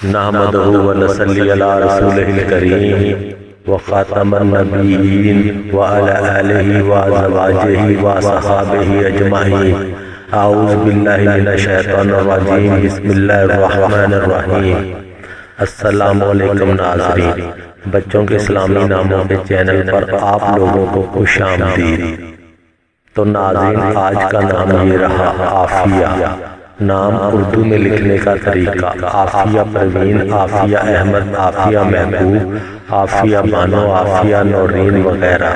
نحمده ونصلي على رسوله الكريم وخاتم النبيين وعلى آله وأزواجه وصحابه أجمعين. اعوذ باللہ من الشیطان الرجیم. بسم اللہ الرحمن الرحیم. السلام علیکم ناظرین. بچوں کے اسلامی ناموں کے چینل پر آپ لوگوں کو خوش آمدید. تو ناظرین، آج کا نام یہ رہا عافیہ. نام اردو میں لکھنے کا طریقہ: عافیہ پروین، عافیہ احمد، عافیہ محبوب، عافیہ بانو، عافیہ نورین وغیرہ.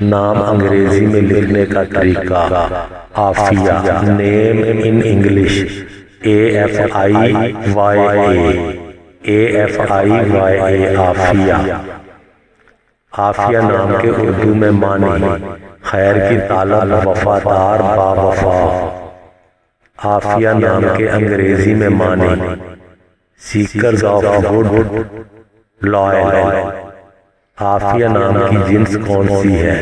نام انگریزی میں لکھنے کا طریقہ: Afiya. Name in English: AFIYA. Afiya. Afiya نام کے اردو میں معنی: خیر کی طالب، وفادار، باوفا. عافیہ نام کے انگریزی میں معنی: seekers of good, loyal. Aafia نام کی جنس کون سی ہے؟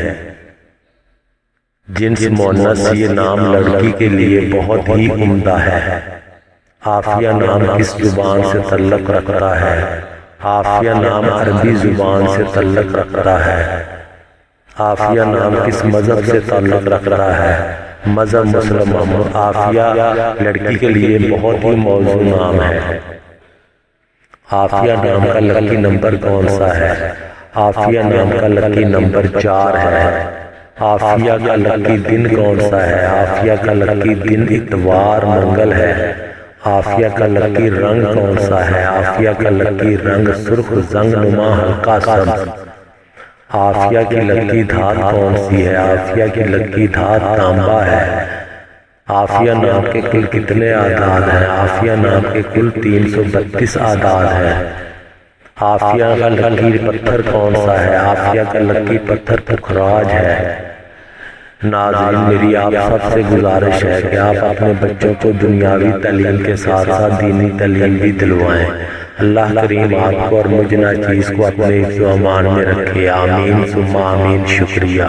جنس مؤنث. یہ نام لڑکی کے لیے بہت ہی عمدہ ہے. عافیہ نام کس زبان سے تعلق رکھتا ہے؟ عافیہ نام عربی زبان سے تعلق رکھتا ہے. عافیہ نام کس مذہب سے تعلق رکھتا ہے؟ مذہب مسلم. عافیہ لڑکی کے لیے بہت ہی موزوں نام ہے. عافیہ نام کا لکی نمبر کون سا ہے؟ عافیہ نام کا لکی نمبر 4 ہے. عافیہ کا لکی دن کون سا ہے؟ عافیہ کا لکی دن اتوار منگل ہے. عافیہ کا لکی رنگ کون سا ہے؟ عافیہ کا لکی رنگ سرخ زنگ نما ہلکا سبز. عافیہ کی لکی دھات کون سی ہے؟ عافیہ کی لکی دھات تانبا ہے. عافیہ نام کے کل کتنے اعداد ہیں؟ عافیہ نام کے کل 332 اعداد ہیں. عافیہ کا لکی پتھر کون سا ہے؟ عافیہ کا لکی پتھر پکھراج ہے. ناظرین، میری آپ سب سے گزارش ہے کہ آپ اپنے بچوں کو دنیاوی تعلیم کے ساتھ ساتھ دینی تعلیم بھی دلوائیں. اللہ کریم آپ کو اور مجھ ناچیز کو اپنے حفظ و امان میں رکھے. آمین ثم آمین. شکریہ.